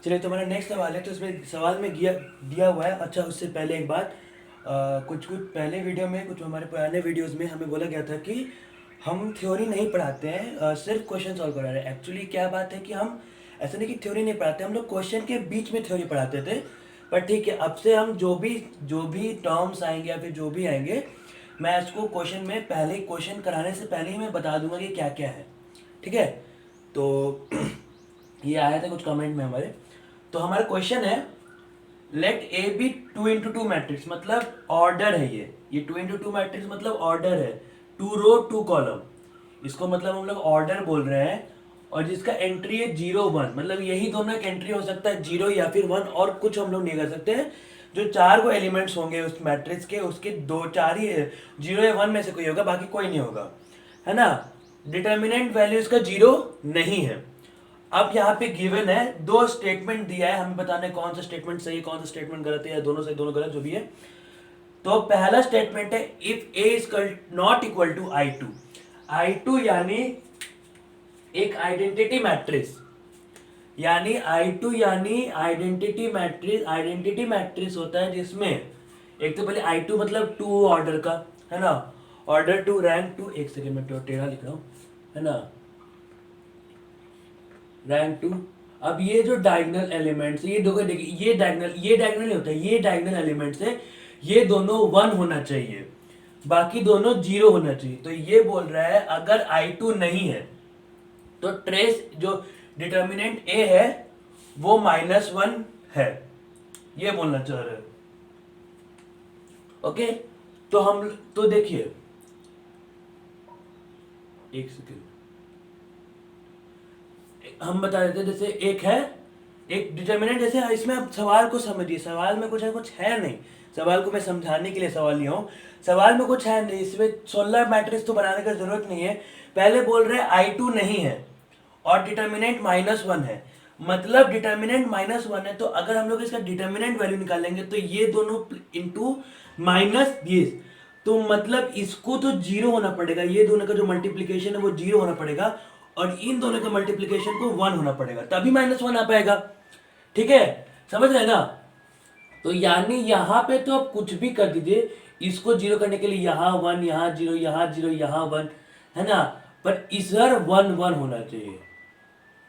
चलिए, तो हमारा नेक्स्ट सवाल है। तो इसमें सवाल में दिया हुआ है। अच्छा, उससे पहले एक बात, कुछ कुछ पहले वीडियो में, कुछ हमारे पुराने वीडियोस में हमें बोला गया था कि हम थ्योरी नहीं पढ़ाते हैं, सिर्फ क्वेश्चन सॉल्व करा रहे हैं। एक्चुअली क्या बात है कि हम ऐसा नहीं कि थ्योरी नहीं पढ़ाते, हम लोग क्वेश्चन के बीच में थ्योरी पढ़ाते थे। पर ठीक है, अब से हम जो भी टर्म्स आएंगे या फिर जो भी आएंगे, मैं इसको क्वेश्चन में पहले, क्वेश्चन कराने से पहले ही मैं बता दूंगा कि क्या क्या है। ठीक है। तो ये आया था कुछ कमेंट में हमारे। तो हमारा क्वेश्चन है, let A B 2x2 matrix, मतलब ऑर्डर है। ये 2x2 मैट्रिक्स मतलब ऑर्डर है, 2 रो 2 कॉलम। इसको मतलब हम लोग ऑर्डर बोल रहे हैं। और जिसका एंट्री है 0 1, मतलब यही दोनों एक एंट्री हो सकता है, 0 या फिर 1, और कुछ हम लोग नहीं कर सकते हैं। जो 4 को एलिमेंट्स होंगे उस मैट्रिक्स के, उसके 4 ही 0 या 1 में से कोई होगा, बाकी कोई नहीं होगा, है ना। डिटर्मिनेंट वैल्यू इसका 0 नहीं है। अब यहाँ पे गिवन है, दो स्टेटमेंट दिया है, हमें बताना है कौन सा स्टेटमेंट सही है, कौन सा स्टेटमेंट गलत है, या दोनों सही दोनों गलत, जो भी है। तो पहला स्टेटमेंट है, if A is not equal to I2। I2 यानी एक आइडेंटिटी मैट्रिक्स, यानी I2 यानी आइडेंटिटी मैट्रिक्स होता है जिसमें एक तो पहले I2 मतलब 2 ऑर्डर का, है ना। ऑर्डर 2, रैंक 2, एक सेकेंड में टेढ़ा लिख रहा हूं, है ना, रैंक 2। अब ये जो डायगोनल एलिमेंट्स, ये देखिए, ये डायगोनल नहीं होता, ये डायगोनल एलिमेंट्स है, ये दोनों 1 होना चाहिए, बाकी दोनों 0 होना चाहिए। तो ये बोल रहा है अगर I2 नहीं है तो ट्रेस जो डिटर्मिनेंट A है वो -1 है, ये बोलना चाह रहे हैं। ओके। तो देखिए, एक सेकेंड, हम बता देते हैं। जैसे एक है, एक डिटर्मिनेंट, जैसे इसमें आप सवाल को समझिए, सवाल में कुछ है नहीं। सवाल को मैं समझाने के लिए सवाल लिया हूँ, सवाल में कुछ है नहीं, इसमें 16 मैट्रिक्स तो बनाने का जरूरत नहीं है। पहले बोल रहे हैं I2 नहीं है और डिटर्मिनेंट -1 है, मतलब डिटर्मिनेंट -1 है। तो अगर हम लोग इसका डिटर्मिनेंट वैल्यू निकालेंगे तो ये दोनों इंटू -20, तो मतलब इसको तो 0 होना पड़ेगा, ये दोनों का जो मल्टीप्लीकेशन है वो 0 होना पड़ेगा, और इन दोनों के मल्टीप्लीकेशन को 1 होना पड़ेगा, तभी -1 आ पाएगा। ठीक है, समझ रहे ना। तो यानी यहां पे तो आप कुछ भी कर दीजिए, इसको 0 करने के लिए यहाँ 1, यहाँ 0, यहाँ 0, यहाँ 1, है ना। पर इधर 1 1 होना चाहिए,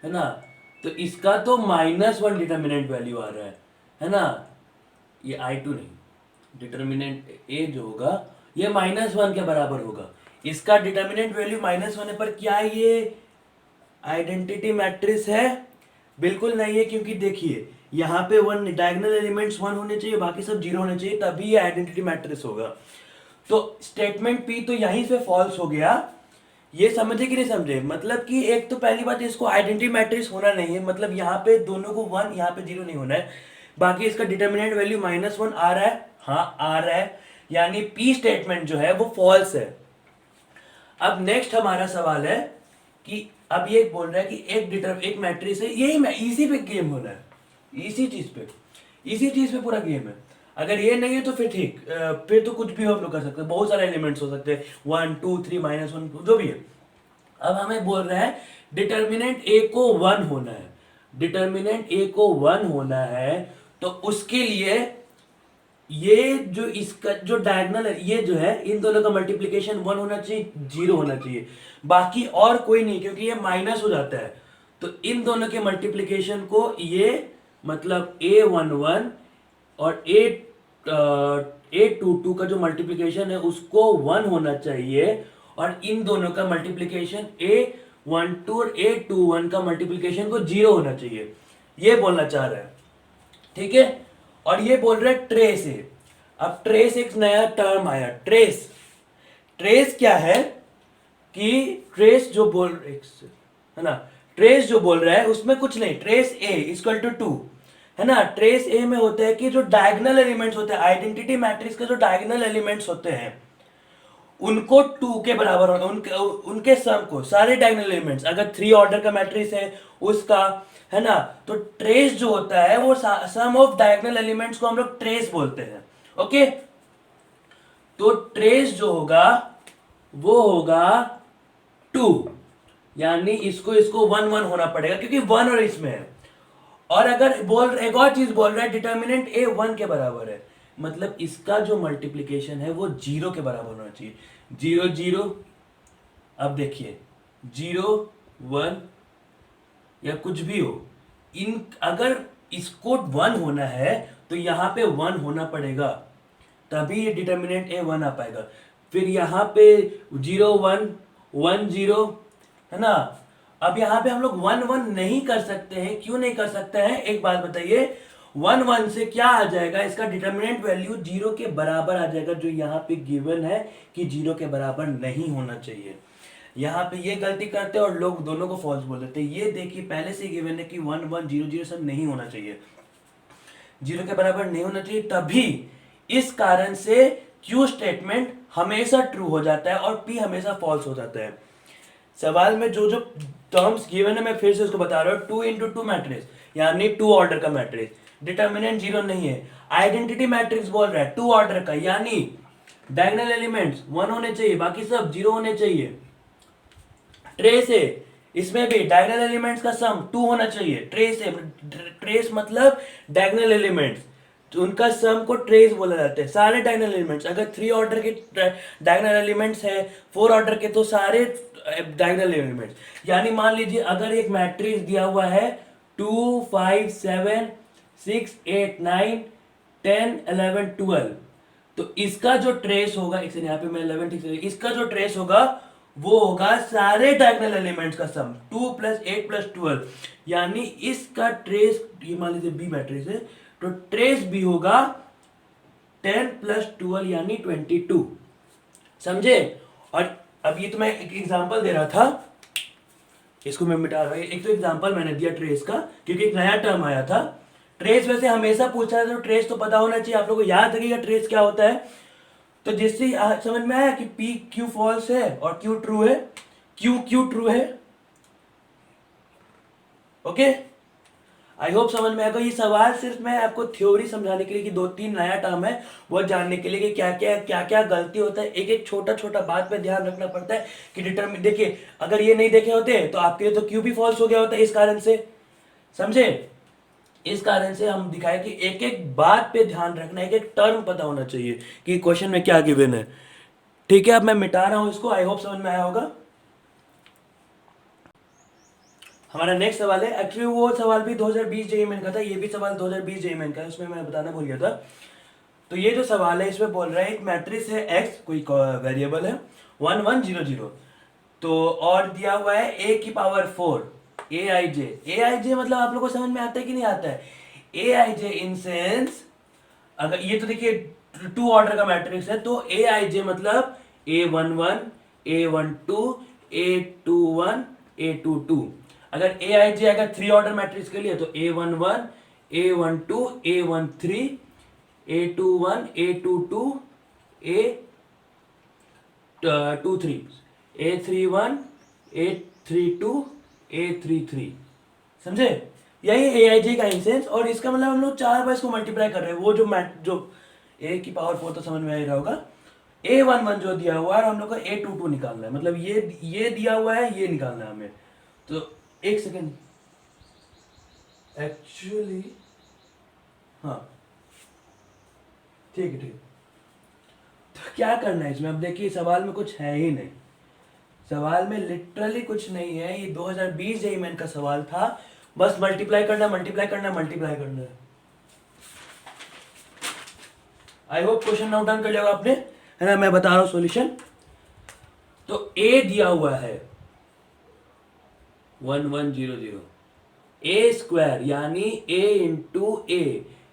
है ना। तो इसका तो -1 डिटर्मिनेंट वैल्यू आ रहा है ना। ये I2 नहीं, डिटर्मिनेंट A जो होगा ये -1 के बराबर होगा। इसका डिटर्मिनेंट वैल्यू -1 है, पर क्या ये आइडेंटिटी मैट्रिक्स है? बिल्कुल नहीं है, क्योंकि देखिए यहाँ पे 1 डायगोनल एलिमेंट्स 1 होने चाहिए, बाकी सब 0 होने चाहिए, तभी ये आइडेंटिटी मैट्रिक्स होगा। तो स्टेटमेंट P तो यहीं से फॉल्स हो गया। ये समझे कि नहीं समझे? मतलब कि एक तो पहली बात, इसको आइडेंटिटी मैट्रिक्स होना नहीं है, मतलब यहाँ पे दोनों को 1, यहाँ पे 0 नहीं होना है। बाकी इसका डिटर्मिनेंट वैल्यू -1 आ रहा है, हाँ आ रहा है, यानी P स्टेटमेंट जो है वो फॉल्स है। अब नेक्स्ट हमारा सवाल है कि अब ये बोल रहा है कि एक मैट्रिक्स है, यही मैं इसी पे गेम होना है, इसी चीज पे पूरा गेम है। अगर ये नहीं है तो फिर ठीक, फिर तो कुछ भी हम लोग कर सकते हैं, बहुत सारे एलिमेंट्स हो सकते हैं, 1 2 3 -1 जो भी है। अब हमें बोल रहा है डिटर्मिनेंट A को 1 होना है, डिटर्मिनेंट A को 1 होना है। तो उसके लिए ये जो इसका जो डायगोनल है, ये जो है, इन दोनों का मल्टीप्लिकेशन 1 होना चाहिए, 0 होना चाहिए, बाकी और कोई नहीं, क्योंकि ये माइनस हो जाता है। तो इन दोनों के मल्टीप्लिकेशन को ये, मतलब A11 और A22 का जो मल्टीप्लिकेशन है उसको 1 होना चाहिए, और इन दोनों का मल्टीप्लिकेशन A12 और A21 का मल्टीप्लिकेशन को 0 होना चाहिए, ये बोलना चाह रहा है। ठीक है। और ये बोल रहा है ट्रेस है। अब ट्रेस एक नया टर्म आया, ट्रेस। ट्रेस क्या है कि ट्रेस जो बोल, है ना, ट्रेस जो बोल रहा है उसमें कुछ नहीं, ट्रेस A इक्वल टू 2, है ना। ट्रेस A में होता है कि जो डायगोनल एलिमेंट्स होते हैं, आइडेंटिटी मैट्रिक्स के जो डायगोनल एलिमेंट्स होते हैं उनको 2 के बराबर होना, उनके सम को, सारे डायगोनल एलिमेंट्स, अगर 3 ऑर्डर का मैट्रिक्स है उसका, है ना। तो ट्रेस जो होता है वो सम ऑफ डायगोनल एलिमेंट्स को हम लोग ट्रेस बोलते हैं। ओके। तो ट्रेस जो होगा वो होगा 2, यानी इसको 1 1 होना पड़ेगा, क्योंकि 1 और इसमें है। और अगर एक और चीज बोल रहा है डिटर्मिनेंट ए 1 के बराबर है, मतलब इसका जो मल्टीप्लीकेशन है वो 0 के बराबर होना चाहिए। 0 0, अब देखिए 0 1 या कुछ भी हो, इन अगर इसको 1 होना है तो यहाँ पे 1 होना पड़ेगा, तभी ये डिटर्मिनेंट ए 1 आ पाएगा। फिर यहाँ पे 0 1 1 0, है ना। अब यहाँ पे हम लोग 1 1 नहीं कर सकते हैं, क्यों नहीं कर सकते हैं, एक बात बताइए। 1 1 से क्या आ जाएगा, इसका डिटर्मिनेंट वैल्यू 0 के बराबर आ जाएगा, जो यहाँ पे गिवन है कि 0 के बराबर नहीं होना चाहिए। यहाँ पे ये गलती करते हैं और लोग दोनों को फॉल्स बोल देते हैं। ये देखिए पहले से गिवन है कि 1 1 0 0 सब नहीं होना चाहिए, 0 के बराबर नहीं होना चाहिए, तभी इस कारण से क्यू स्टेटमेंट हमेशा ट्रू हो जाता है और पी हमेशा फॉल्स हो जाता है। सवाल में जो जो टर्म्स गिवन है मैं फिर से उसको बता रहा हूँ। 2 into 2 मैट्रिक्स यानी 2 ऑर्डर का मैट्रिक्स, डिटर्मिनेंट 0 नहीं है। आइडेंटिटी मैट्रिक्स बोल रहा है 2 ऑर्डर का, यानी डायगोनल एलिमेंट्स 1 होने चाहिए, बाकी सब 0 होने चाहिए। ट्रेस है, इसमें भी डायगोनल एलिमेंट्स का सम 2 होना चाहिए। ट्रेस है, ट्रेस मतलब डायगोनल एलिमेंट्स, तो उनका सम को ट्रेस बोला जाता है। सारे डायगोनल एलिमेंट्स, अगर 3 ऑर्डर के डायगोनल एलिमेंट्स है, 4 ऑर्डर के, तो सारे डायगोनल एलिमेंट्स। यानी मान लीजिए अगर एक मैट्रिक्स दिया हुआ है 2 5 7 6 8 9 10 11 12, तो इसका जो ट्रेस होगा, एक यहाँ पे मैं 11 ठीक से, इसका जो ट्रेस होगा वो होगा सारे डायगोनल एलिमेंट्स का सम 2 + 8 + 12, यानी इसका ट्रेस, ये मान लीजिए बी मैट्रिक्स है, तो ट्रेस भी होगा 10 + 12 यानी 22। समझे। और अब ये तो मैं एक एग्जांपल दे रहा था, इसको मैं मिटा रहा हूं। एक तो एग्जांपल मैंने दिया ट्रेस का, क्योंकि एक नया टर्म आया था। ट्रेस वैसे हमेशा पूछा है, तो ट्रेस तो पता होना चाहिए, आप लोगों को याद रखिएगा ट्रेस क्या होता है। तो जिससे समझ में आया कि पी क्यू फॉल्स है और क्यू ट्रू है, क्यू क्यू ट्रू है। ओके, आई होप समझ में आएगा। ये सवाल सिर्फ मैं आपको थ्योरी समझाने के लिए कि 2-3 नया टर्म है वो जानने के लिए कि क्या क्या गलती होता है। एक एक छोटा छोटा बात पे ध्यान रखना पड़ता है कि डिटर्मिन, देखिए अगर ये नहीं देखे होते तो आपके लिए तो क्यू भी फॉल्स हो गया होता है, इस कारण से। समझे, इस कारण से हम दिखाए कि एक एक बात पे ध्यान रखना, एक एक टर्म पता होना चाहिए कि क्वेश्चन में क्या गिवन है। ठीक है, अब मैं मिटा रहा हूं इसको, आई होप समझ में आया होगा। हमारा नेक्स्ट सवाल है, एक्चुअली वो सवाल भी 2020 जेईई मेन का था, ये भी सवाल 2020 जेईई मेन का है, उसमें मैं बताना भूल गया था। तो ये जो सवाल है इसमें बोल रहा है एक मैट्रिक्स है x, कोई वेरिएबल है 1 1 0 0, तो और दिया हुआ है a⁴ aij मतलब आप लोगों को समझ में आता है कि नहीं आता है। aij इन सेंस, अगर ये तो देखिए 2 ऑर्डर का मैट्रिक्स है, तो aij मतलब a11 a12 a21 a22। अगर aij अगर 3 ऑर्डर मैट्रिक्स के लिए तो a11 a12 a13 a21 a22 a23 a31 a32 a33। समझे, यही aij का इंसेंस। और इसका मतलब हम लोग 4 बार इसको मल्टीप्लाई कर रहे हैं। वो जो a⁴ तो समझ में आ ही रहा होगा। a11 जो दिया हुआ है, हम लोग को a22 निकालना है, मतलब ये दिया हुआ है, ये निकालना है हमें। तो एक सेकेंड, एक्चुअली हाँ ठीक है ठीक है। तो क्या करना है इसमें, अब देखिए सवाल में कुछ है ही नहीं, सवाल में लिटरली कुछ नहीं है। ये 2020 जेईई मेन का सवाल था, बस मल्टीप्लाई करना मल्टीप्लाई करना मल्टीप्लाई करना है। I hope question note down कर लिया आपने, है ना। मैं बता रहा हूं सॉल्यूशन। तो a दिया हुआ है 1 1 0 0, a² यानी a इंटू a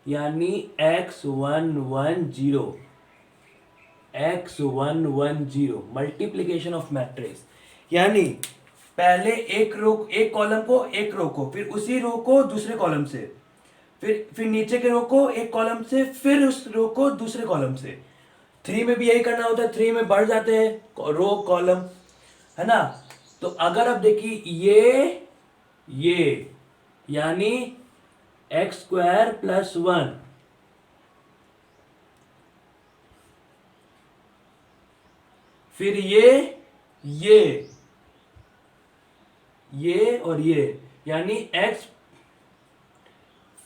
यानी x110 x110 multiplication of matrix, यानी पहले एक कॉलम को एक रो को, फिर उसी रो को दूसरे कॉलम से, फिर नीचे के रो को एक कॉलम से, फिर उस रो को दूसरे कॉलम से। 3 में भी यही करना होता है, 3 में बढ़ जाते हैं रो कॉलम, है ना। तो अगर आप देखिए ये यानी x² + 1, फिर ये और ये, यानी x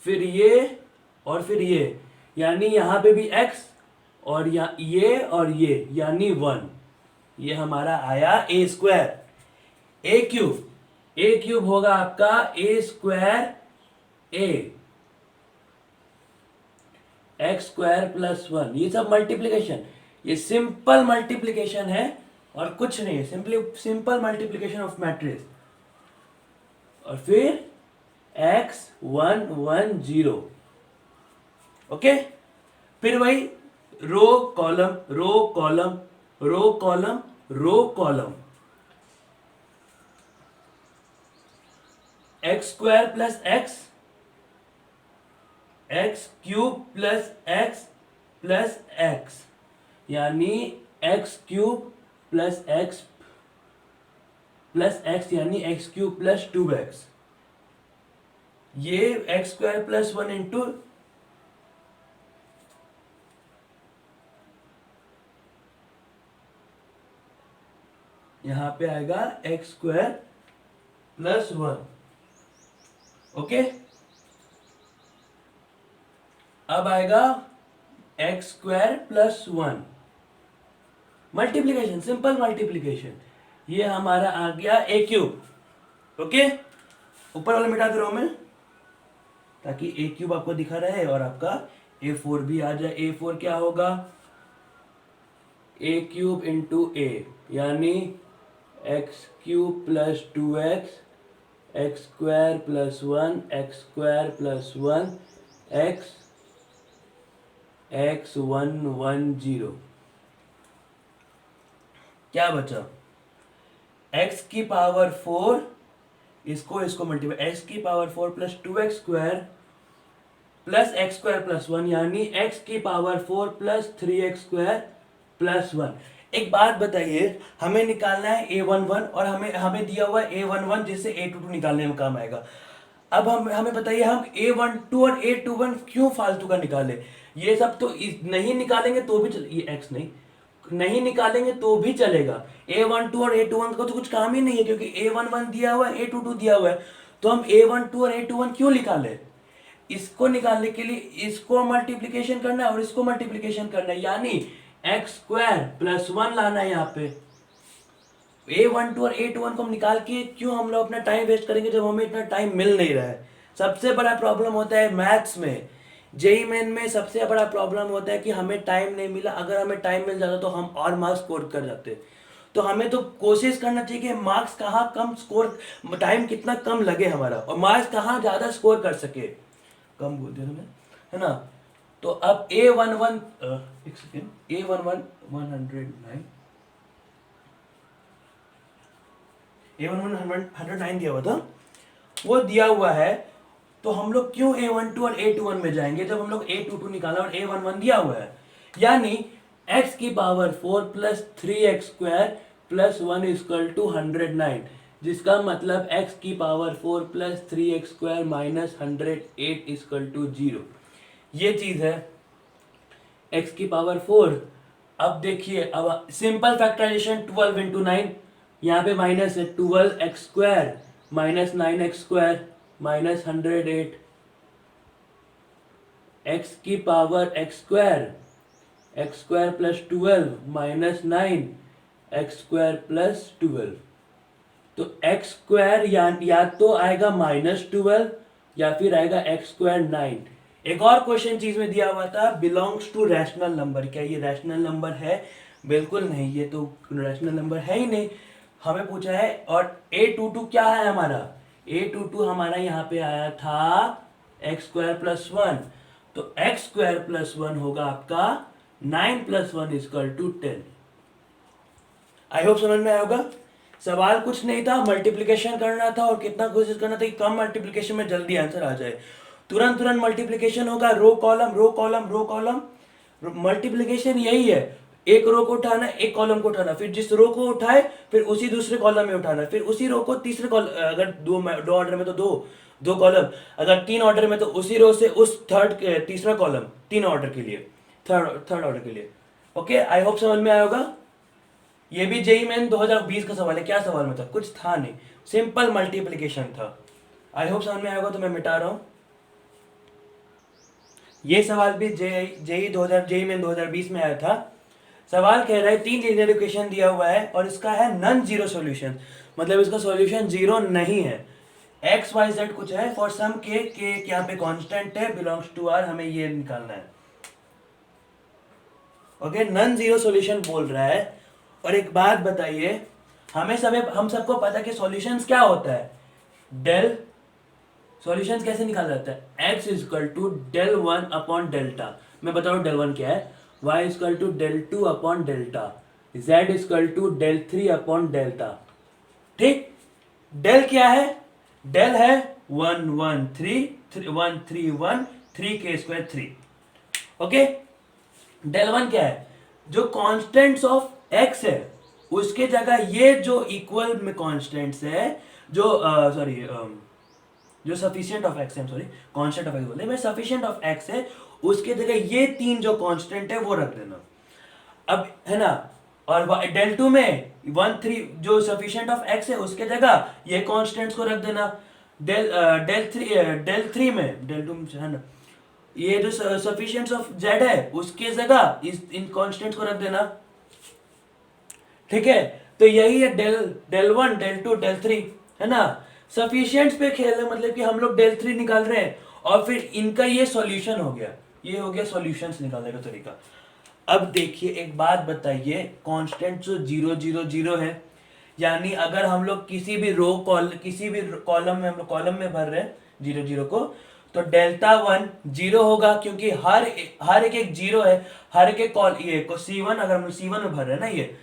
फिर ये और फिर ये, यानी यहाँ पे भी x और ये और ये, यानी 1। ये हमारा आया a स्क्वायर। ए क्यूब होगा आपका a square a x square plus 1। ये सब मल्टीप्लीकेशन, ये सिंपल मल्टीप्लीकेशन है और कुछ नहीं है, सिंपल मल्टीप्लीकेशन ऑफ मैट्रिक्स। और फिर x 1 1 0। ओके, फिर वही row column row column row column row column, x square plus x cube plus x, यानी एक्स क्यूब प्लस एक्स यानी एक्स क्यूब प्लस 2x। ये एक्स स्क्वायर प्लस 1 इंटू यहां पे आएगा एक्स स्क्वायर प्लस 1। ओके, अब आएगा x square plus 1, multiplication, simple multiplication. ये हमारा आ गया ए क्यूब। ओके, ऊपर वाला मिटा दे रहा हूं मैं ताकि ए क्यूब आपको दिखा रहे और आपका A4 भी आ जाए। A4 क्या होगा, ए क्यूब इंटू ए, यानी x cube plus 2x x square plus 1 x square plus 1 x 1 1 0। क्या बचा, x की पावर 4, इसको मल्टीप्लाई, x की power 4 plus 2x square plus x square plus 1, यानी x की power 4 plus 3x square plus 1। एक बात बताइए, हमें निकालना है a11 और हमें दिया हुआ है a11 जिससे a22 निकालने में काम आएगा। अब हमें बताइए, हम a12 और a21 क्यों फालतू का निकाले। ये सब तो नहीं निकालेंगे तो भी ये x नहीं निकालेंगे तो भी चलेगा। a12 और a21 का तो कुछ काम ही नहीं है, क्योंकि a11 दिया हुआ है, a22 दिया हुआ है, तो हम a12 और a21 क्यों निकाले। इसको निकालने के लिए इसको मल्टीप्लीकेशन करना है और इसको मल्टीप्लीकेशन करना है, यानी एक्स स्क्वायर प्लस 1 लाना है। यहाँ पे a12 और a21 को हम निकाल के क्यों हम लोग अपना टाइम वेस्ट करेंगे जब हमें इतना टाइम मिल नहीं रहा है। सबसे बड़ा प्रॉब्लम होता है मैथ्स में, जेई मेन में सबसे बड़ा प्रॉब्लम होता है कि हमें टाइम नहीं मिला। अगर हमें टाइम मिल जाता तो हम और मार्क्स स्कोर कर जाते। तो हमें तो कोशिश करना चाहिए कि मार्क्स कहाँ कम स्कोर, टाइम कितना कम लगे हमारा, और मार्क्स कहाँ ज़्यादा स्कोर कर सके। कम बोल दिया मैं, है ना। तो अब a11 एक सेकेंड, a11 109 दिया हुआ था, वो दिया हुआ है। तो हम लोग क्यों a12 और a21 में जाएंगे जब हम लोग a22 निकाला और a11 दिया हुआ है। यानी x की power 4 plus 3x square plus 1 equal to 109, जिसका मतलब x की power 4 plus 3x square minus 108 equal to 0। ये चीज है x की पावर 4। अब देखिए, अब सिंपल फैक्टराइजेशन 12 इंटू 9, यहाँ पे माइनस है 12x square minus 9x square minus 108, x की power x square plus 12 minus 9 x square plus 12। तो एक्स स्क्वायर या तो आएगा -12 या फिर आएगा एक्स स्क्वायर 9। एक और क्वेश्चन चीज में दिया हुआ था, बिलोंग्स टू रैशनल नंबर। क्या ये रैशनल नंबर है? बिल्कुल नहीं, ये तो रैशनल नंबर है ही नहीं। हमें पूछा है, और a22 क्या है हमारा? a22 हमारा यहाँ पे आया था एक्स स्क्वायर प्लस 1, तो एक्स स्क्वायर प्लस 1 होगा आपका 9 plus 1 equal to 10। I hope समझ में आया होगा। सवाल कुछ नहीं था, मल्टीप्लिकेशन करना था और कितना कोशिश करना था कि कम मल्टीप्लिकेशन में जल्दी आंसर आ जाए। तुरंत मल्टीप्लिकेशन होगा, row column row column row column. Multiplication यही है, एक रो को उठाना, एक कॉलम को उठाना, फिर जिस रो को उठाए फिर उसी दूसरे कॉलम में उठाना, फिर उसी रो को तीसरे कॉलम, अगर दो ऑर्डर में तो दो कॉलम, अगर 3 ऑर्डर में तो उसी रो से उस तीसरा कॉलम 3 ऑर्डर के लिए, थर्ड ऑर्डर के लिए। ओके, आई होप समझ में आया होगा। ये भी जेई मेन 2020 का सवाल है। क्या सवाल में था? कुछ था नहीं, सिंपल मल्टीप्लिकेशन था। आई होप समझ में आया होगा। तो मैं मिटा रहा हूं। ये सवाल भी जेई 2000 जेई में 2020 में आया था। सवाल कह रहा है 3 लीनियर इक्वेशन दिया हुआ है और इसका है नन जीरो सॉल्यूशन, मतलब इसका सॉल्यूशन जीरो नहीं है। एक्स वाई जेड कुछ है फॉर सम के यहाँ पे कांस्टेंट है बिलोंग्स टू आर, हमें ये निकालना है। ओके, नन जीरो सॉल्यूशन बोल रहा है। और एक बात बताइए, हम सबको पता है कि सॉल्यूशंस क्या होता है। डेल सॉल्यूशंस कैसे निकाला जाता है, x is equal to del one upon delta. मैं बताऊँ डेल वन क्या है, y is equal to del two upon delta, z is equal to del three upon delta. ठीक, डेल क्या है, डेल है 1 1 3 1 3 1 3 के स्क्वायर 3। ओके, डेल वन क्या है, जो कांस्टेंट्स ऑफ x है उसके जगह ये जो इक्वल में कांस्टेंट्स है, जो जो सफिशिएंट ऑफ एक्स है, सॉरी कांस्टेंट ऑफ एक्स बोले मैं, सफिशिएंट ऑफ एक्स है उसके जगह ये 3 जो कांस्टेंट है वो रख देना। अब है ना, और डेल टू में 1 3 जो सफिशिएंट ऑफ एक्स है उसके जगह ये कांस्टेंट्स को रख देना। डेल थ्री में डेल टू है ना, ये जो सफिशिएंट ऑफ जेड है उसके जगह इन कांस्टेंट्स को रख देना। ठीक है, तो यही है del one del two del three, है ना। सफिशिएंट्स पे खेल है, मतलब कि हम लोग डेल थ्री निकाल रहे हैं और फिर इनका ये सॉल्यूशन हो गया, ये हो गया सॉल्यूशंस निकालने का तरीका। अब देखिए एक बात बताइए, कांस्टेंट जो 0 0 0 है, यानी अगर हम लोग किसी भी कॉलम में हम लोग कॉलम में भर रहे हैं 0 0 को, तो डेल्टा वन 0 होगा क्योंकि हर एक जीरो है, हर एक कॉल ये को C1 अगर हम C1 में भर रहे हैं ना, ये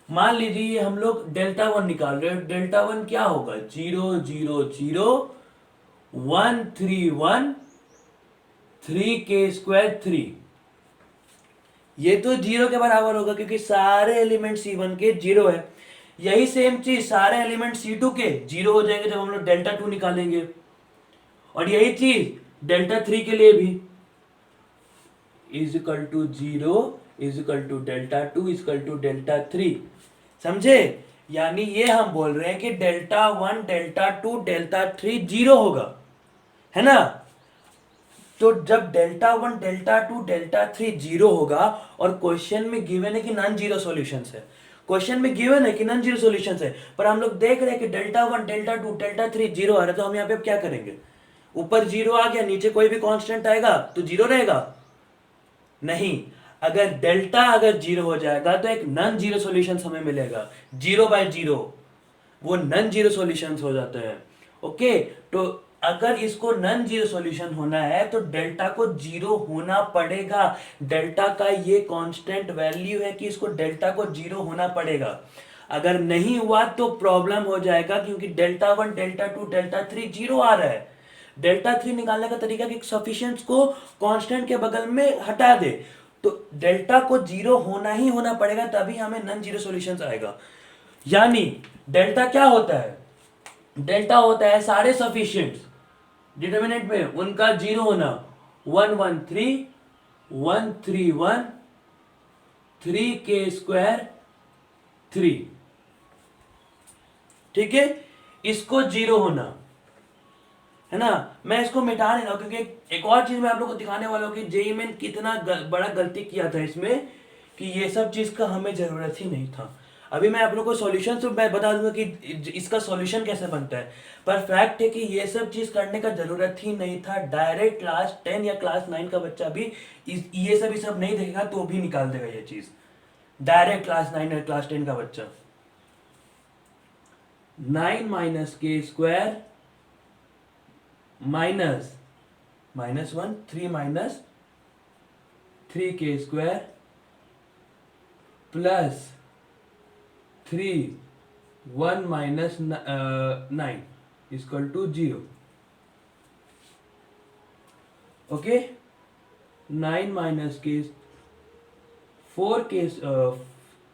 मान लीजिए हम लोग डेल्टा वन निकाल रहे हैं, डेल्टा वन क्या होगा 0 0 0 1 3 1 3 के स्क्वायर 3। ये तो 0 के बराबर होगा क्योंकि सारे एलिमेंट C1 के 0 है। यही सेम चीज सारे एलिमेंट C2 के 0 हो जाएंगे जब हम लोग डेल्टा 2 निकालेंगे, और यही चीज डेल्टा 3 के लिए भी, is equal to 0 is equal to delta 2 is equal to delta 3। समझे, यानी ये हम बोल रहे हैं कि डेल्टा 1 डेल्टा 2 डेल्टा 3 0 होगा, है ना। तो जब डेल्टा 1 डेल्टा 2 डेल्टा 3 0 होगा और क्वेश्चन में गिवन है कि नॉन जीरो सॉल्यूशंस है, क्वेश्चन में गिवन है कि नॉन जीरो सॉल्यूशंस है, पर हम लोग देख रहे हैं कि डेल्टा 1 डेल्टा 2 डेल्टा 3 0 आ रहा है, तो हम यहाँ पे अब क्या करेंगे, ऊपर 0 आ गया नीचे कोई भी कांस्टेंट आएगा तो 0 रहेगा नहीं। अगर डेल्टा अगर 0 हो जाएगा तो एक नॉन जीरो सॉल्यूशंस हमें मिलेगा, 0/0 वो नॉन जीरो सॉल्यूशंस हो जाते हैं। ओके, तो अगर इसको नॉन जीरो सॉल्यूशन होना है तो डेल्टा को 0 होना पड़ेगा। डेल्टा का ये कांस्टेंट वैल्यू है कि इसको डेल्टा को 0 होना पड़ेगा। अगर नहीं हुआ तो प्रॉब्लम हो जाएगा क्योंकि डेल्टा 1 डेल्टा 2 डेल्टा 3 0 आ रहा है। डेल्टा 3 निकालने का तरीका कि सफिशिएंट को कांस्टेंट के बगल में हटा दे, तो डेल्टा को 0 होना ही होना पड़ेगा तभी हमें नॉन जीरो सॉल्यूशंस आएगा। यानी डेल्टा क्या होता है, डेल्टा होता है सारे सफिशिएंट्स डिटरमिनेंट में उनका 0 होना, 1 1 3 1 3 1 3 के स्क्वायर 3। ठीक है, इसको 0 होना, है ना। मैं इसको मिटा नहीं रहा हूं क्योंकि एक और चीज मैं आप लोगों को दिखाने वाला हूं कि जेईई में कितना बड़ा गलती किया था इसमें, कि ये सब चीज का हमें जरूरत ही नहीं था। अभी मैं आप लोगों को सॉल्यूशन तो मैं बता दूंगा कि इसका सॉल्यूशन कैसे बनता है, पर फैक्ट है कि ये सब चीज करने का जरूरत ही नहीं था। डायरेक्ट क्लास 10 या क्लास 9 का बच्चा भी ये सब नहीं देखेगा तो भी निकाल देगा ये चीज। डायरेक्ट क्लास 9 या क्लास 10 का बच्चा 9 माइनस के स्क्वायर माइनस -1 3 माइनस 3 के square plus 3 1 minus 9 equal to 0। Okay, 9 minus के 4 के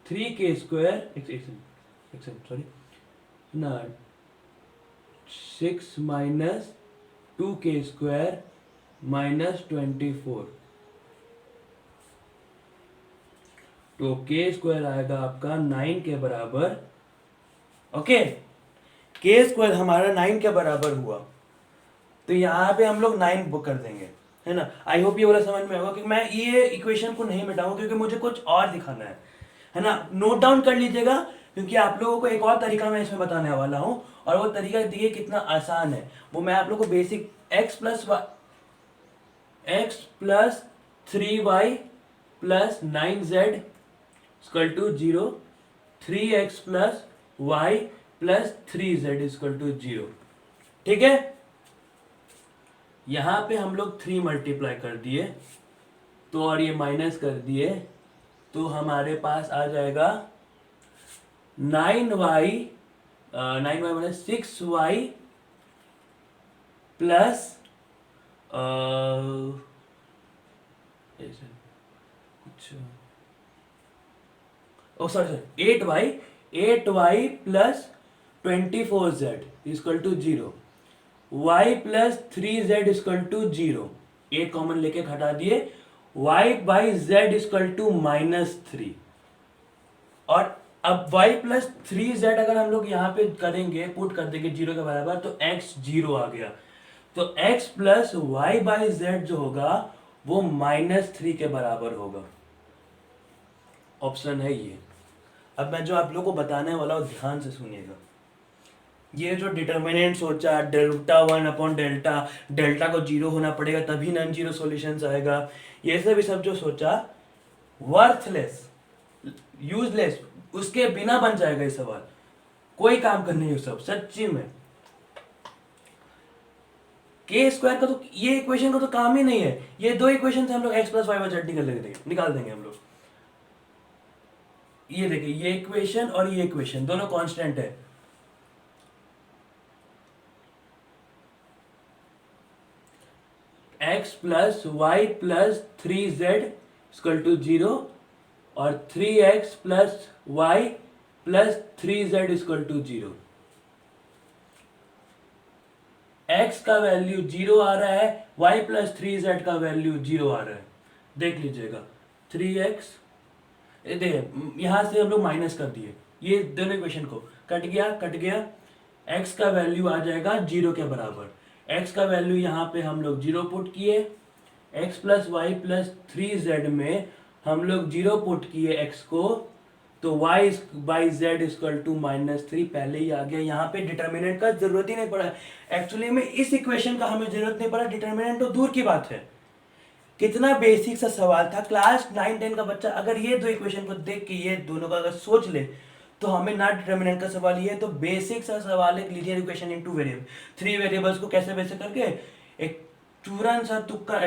3 के स्क्वायर सॉरी ना 6 माइनस 2 के स्क्वायर माइनस 24, तो के स्क्वायर आएगा आपका 9 के बराबर। ओके, के स्क्वायर हमारा 9 के बराबर हुआ, तो यहां पे हम लोग 9 बुक कर देंगे। है ना। आई होप ये वाला समझ में होगा कि मैं ये इक्वेशन को नहीं मिटाऊंगा क्योंकि मुझे कुछ और दिखाना है ना। नोट डाउन कर लीजिएगा क्योंकि आप लोगों को एक और तरीका मैं इसमें बताने वाला हूँ, और वो तरीका देखिए कितना आसान है। वो मैं आप लोग को basic x plus 3y plus 9z equal to 0, 3x plus y plus 3z equal to 0। ठीक है, यहां पे हम लोग 3 मल्टीप्लाई कर दिए तो, और ये माइनस कर दिए तो हमारे पास आ जाएगा 9y, 9y minus 6y plus कुछ, oh sorry 8y plus 24z equal to 0, y plus 3z equal to 0, 8 common लेके घटा दिए, y by z equal to -3। और अब y प्लस 3z अगर हम लोग यहाँ पे करेंगे, पुट कर देंगे 0 के बराबर, तो x 0 आ गया। तो x plus y by z जो होगा वो -3 के बराबर होगा। ऑप्शन है ये। अब मैं जो आप लोगों को बताने वाला हूँ ध्यान से सुनिएगा। ये जो डिटर्मिनेंट सोचा डेल्टा 1 अपॉन डेल्टा, डेल्टा को 0 होना पड़ेगा तभी नॉन जीरो सॉल्यूशंस आएगा, ये सब जो सोचा वर्थलेस, यूजलेस, उसके बिना बन जाएगा ये सवाल, कोई काम करने नहीं सब सच्ची में। के स्क्वायर का तो ये इक्वेशन का तो काम ही नहीं है। ये दो इक्वेशन से हम लोग x plus y by z निकाल देंगे हम लोग। ये देखिए, ये इक्वेशन और ये इक्वेशन दोनों कांस्टेंट है। X plus y plus 3z equal to 0 और 3x plus y plus 3z equal to 0। x का वैल्यू 0 आ रहा है, y प्लस 3z का वैल्यू 0 आ रहा है। देख लीजिएगा 3x, देखिए यहां से हम लोग माइनस कर दिए, ये दोनों इक्वेशन को कट गया, x का वैल्यू आ जाएगा 0 के बराबर। x का वैल्यू यहाँ पे हम लोग 0 पुट किए, x plus y plus 3z में हम लोग 0 पुट किए x को, तो y by z equal to -3 पहले ही आ गया। यहाँ पे डिटर्मिनेंट का जरूरत ही नहीं पड़ा। एक्चुअली में इस इक्वेशन का हमें जरूरत नहीं पड़ा, डिटर्मिनेंट तो दूर की बात है। कितना बेसिक सा सवाल था, क्लास 9-10 का बच्चा अगर ये दो इक्वेशन को देख के ये दोनों का अगर सोच ले तो हमें ना डिटर्मिनेंट का सवाल, ये तो बेसिक सा सवाल है। Linear equation in 2 variable, 3 variables को कैसे वैसे करके एक तुरंत सा तुक्का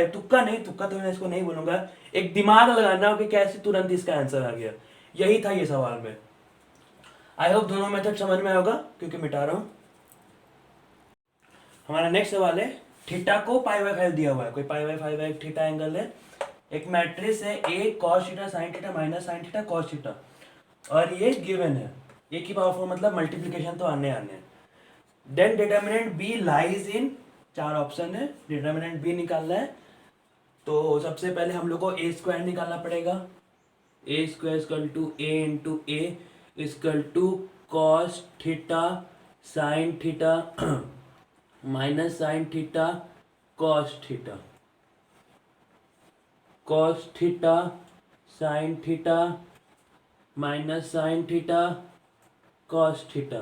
तो मैं इसको नहीं बोलूंगा, एक दिमाग लगाना हो कि कैसे तुरंत इसका आंसर आ गया। यही था ये सवाल में। आई होप दोनों मेथड समझ में होगा क्योंकि मिटा रहा हूं। हमारा नेक्स्ट सवाल है, थीटा को π/5 दिया हुआ है, कोई π/5 एक थीटा एंगल है, एक मैट्रिक्स है a cos theta sin theta minus sin theta cos theta, और ये गिवन है। a की पावर 4 मतलब मल्टीप्लिकेशन तो आने then determinant b lies in, 4 option है, डिटर्मिनेंट b निकालना है। तो सबसे पहले हम लोग को a स्क्वायर निकालना पड़ेगा। a square equal to a into a equal to cos theta sine theta minus sine theta cos theta, cos theta sine theta minus sine theta cos theta.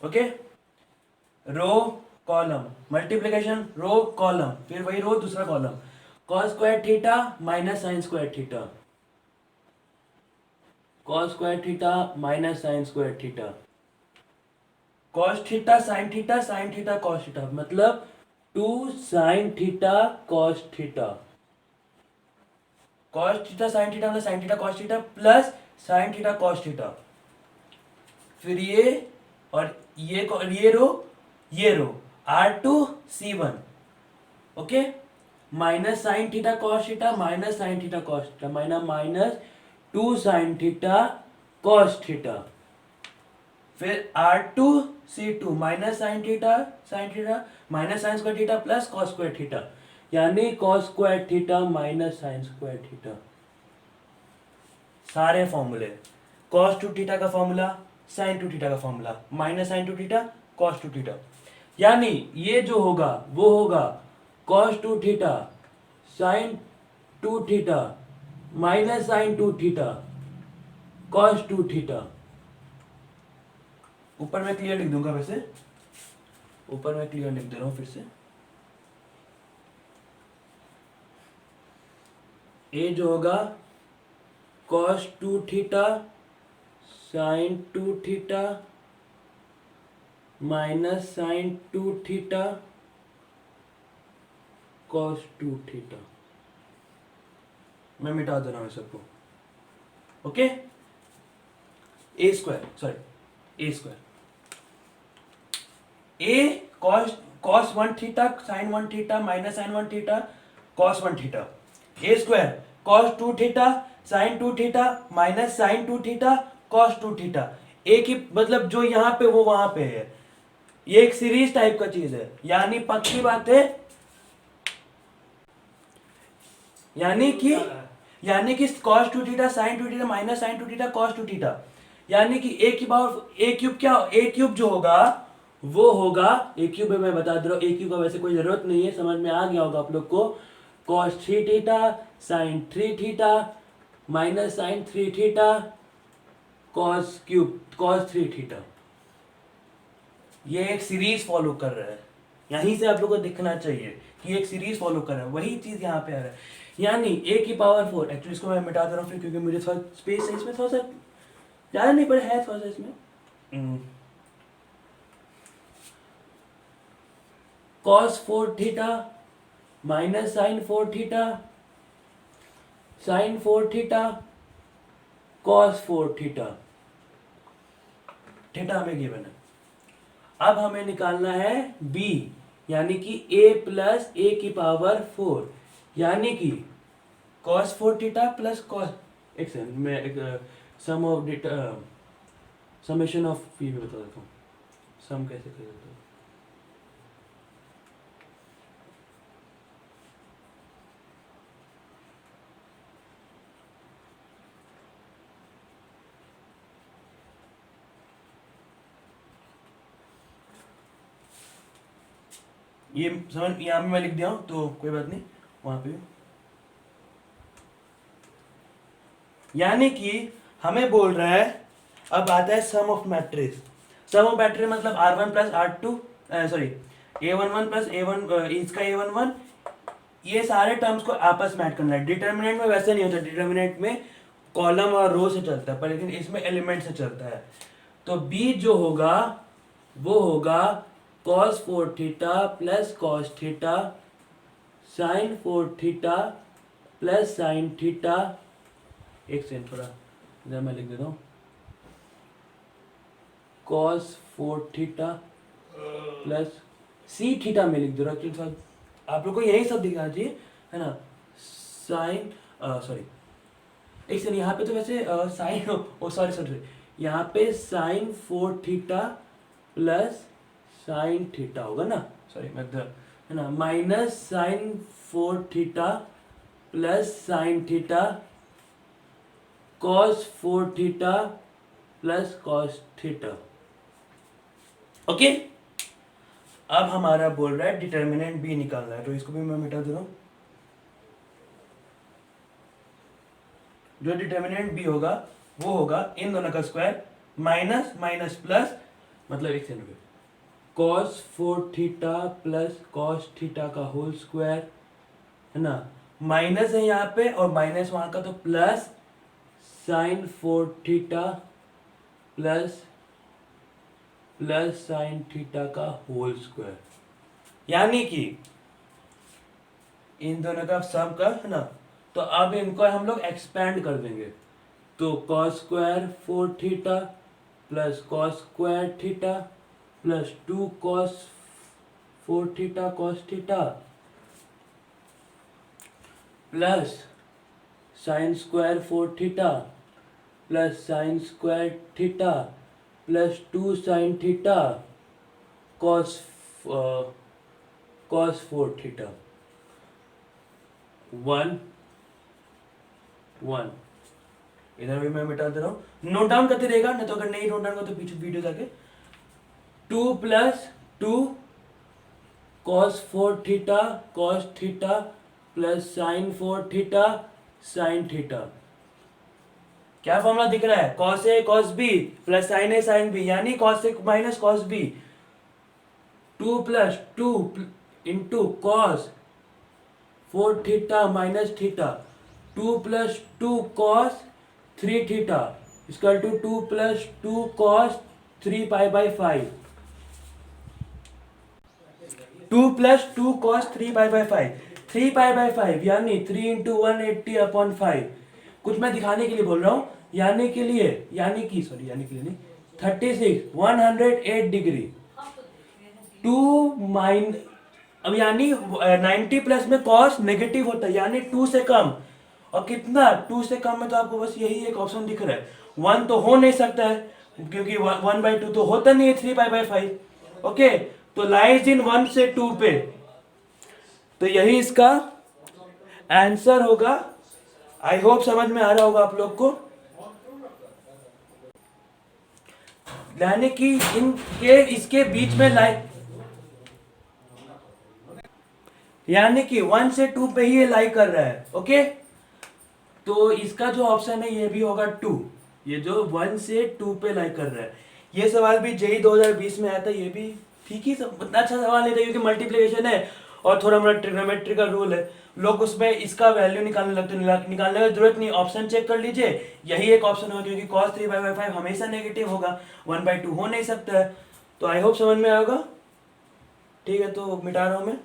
Okay, row column multiplication, row column, फिर वही row दूसरा column, cos square theta minus sine square theta, cos square theta minus sine square theta, cos theta sine theta cos theta, मतलब 2 sine theta cos theta, cos theta sine theta मतलब sine theta cos theta plus sine theta cos theta. फिर ये और ये row R2C1, okay, minus sine theta cos theta minus sine theta cos theta minus 2 sine theta cos theta. फिर R2C2 minus sine theta minus sine square theta plus cos square theta, यानी cos square theta minus sine square theta. सारे फॉर्मूले, cos 2 theta का formula, sine 2 theta का formula, minus sine 2 theta cos 2 theta, यानी ये जो होगा वो होगा cos 2 theta sine 2 theta minus sine 2 theta cos 2 theta. ऊपर मैं क्लियर लिख दूंगा, वैसे ऊपर मैं क्लियर लिख दे रहा हूं फिर से। ए जो होगा cos 2 theta sine 2 theta minus sine 2 theta cos 2 theta. मैं मिटा दे रहा हूं सबको। Okay, A square, sorry A square, A cos 1 theta sine 1 theta minus sine 1 theta cos 1 theta, A square cos 2 theta sine 2 theta minus sine 2 theta cos 2 theta. A की मतलब जो यहाँ पे वो वहां पे है, ये एक सीरीज टाइप का चीज है, यानी पक्की बात है, यानी कि cos 2 theta sin 2 theta minus sin 2 theta cos 2 theta, यानी कि a की पावर a क्यूब, क्या a क्यूब जो होगा वो होगा, a क्यूब मैं बता दे रहा हूँ, a क्यूब का वैसे कोई जरूरत नहीं है, समझ में आ गया होगा आप लोग को। cos 3 theta sin 3 theta minus sin 3 theta cos 3 theta. ये एक सीरीज फॉलो कर रहा है, यहीं से आप लोगों को दिखना चाहिए कि एक सीरीज फॉलो कर रहा है, वही चीज यहाँ पे आ रहा है। यानी a की पावर 4, एक्चुअली इसको मैं मिटा दे रहा हूँ फिर, क्योंकि मुझे थोड़ा स्पेस है इसमें, थोड़ा सा ज़्यादा नहीं पर है थोड़ा सा इसमें। cos 4 theta minus sine 4 theta sine 4 theta cos 4 theta, theta हमें गिवन है। अब हमें निकालना है b, यानी कि a प्लस ए की पावर 4, यानी कि cos 4 थीटा प्लस cos, एक सेकंड मैं एक सम ऑफ समेशन ऑफ पी में बता देता हूँ, सम कैसे कर देता हूँ। ये समझ, यहाँ पे मैं लिख दिया हूँ तो कोई बात नहीं, वहां पे यानी कि हमें बोल रहा है, अब आता है sum of matrix. Sum of matrix मतलब R1 plus R2, sorry A11 plus A1 इसका A11, ये सारे टर्म्स को आपस में ऐड करना है। डिटर्मिनेंट में वैसे नहीं होता, डिटर्मिनेंट में कॉलम और रो से चलता है, पर लेकिन इसमें एलिमेंट से चलता है। तो B जो होगा वो होगा cos 4 theta plus cos theta sin 4 theta plus sin theta, एक सेकंड थोड़ा इधर मैं लिख देता हूँ, cos 4 theta plus c theta में लिख दे रहा हूँ, क्योंकि आप लोग को यही सब दिखना चाहिए, है ना। साइन, सॉरी एक सेकंड, यहाँ पे तो वैसे साइन, ओ सॉरी सॉरी, यहाँ पे sine 4 theta plus sine theta होगा ना, सॉरी मैं है ना, minus sine 4 theta plus sine theta cos 4 theta plus cos theta. Okay, अब हमारा बोल रहा है डिटर्मिनेंट बी निकालना है, तो इसको भी मैं मिटा दे रहा हूं। जो डिटर्मिनेंट बी होगा वो होगा इन दोनों का स्क्वायर माइनस माइनस प्लस, मतलब एक second, cos 4 theta plus cos theta का होल स्क्वायर, है ना, माइनस है यहाँ पे और माइनस वहां का, तो plus sign 4 theta plus sine theta का होल स्क्वायर, यानी कि इन दोनों का सम का, है ना। तो अब इनको हम लोग एक्सपेंड कर देंगे, तो cos square 4 theta plus cos square theta plus 2 cos 4 theta cos theta plus sine square 4 theta plus sign square theta plus 2 sine theta cos 4 theta 1 1। इधर भी मैं मिटा दे रहा हूँ, नोट डाउन करते रहेगा, नहीं तो अगर नहीं नोट डाउन कर तो पीछे वीडियो जाके 2 plus 2 cos 4 theta cos theta plus sin 4 theta sin theta. क्या फॉर्मूला दिख रहा है? cos a cos b plus sin a sin b, यानी cos a minus cos b, 2 plus 2 into cos 4 theta minus theta, 2 plus 2 cos 3 theta equal to 2 plus 2 cos 3 pi by 5, 2 plus 2 cos 3 pi by 5, 3 pi by 5 यानी 3 into 180 upon 5। कुछ मैं दिखाने के लिए बोल रहा हूँ, यानी कि नहीं, 36 108 डिग्री 2 माइन, अब यानी 90 प्लस में cos नेगेटिव होता है, यानी 2 से कम। और कितना 2 से कम में? तो आपको बस यही एक ऑप्शन दिख रहा है, 1 तो हो नहीं सकता है क्योंकि 1/2 तो होता नहीं है 3 पाई बाई 5। ओके, तो लाइज इन 1 से 2 पे, तो यही इसका आंसर होगा। आई होप समझ में आ रहा होगा आप लोग को, यानी कि इनके इसके बीच में यानी कि 1 से 2 पे ही ये लाई कर रहा है। ओके, तो इसका जो ऑप्शन है ये भी होगा 2, ये जो 1 से 2 पे लाई कर रहा है। ये सवाल भी जेईई 2020 में आया था, ये भी ठीक ही उतना अच्छा सवाल नहीं था क्योंकि मल्टीप्लिकेशन है और थोड़ा मोड़ा ट्रिग्नोमेट्री का रूल है, लोग उसमें इसका वैल्यू निकालने लगते, निकालने की जरूरत नहीं, ऑप्शन चेक कर लीजिए, यही एक ऑप्शन होगा क्योंकि cos 3 बाई 5 हमेशा नेगेटिव होगा, 1/2 हो नहीं सकता है। तो आई होप समझ में आएगा। ठीक है, तो मिटा रहा हूँ मैं।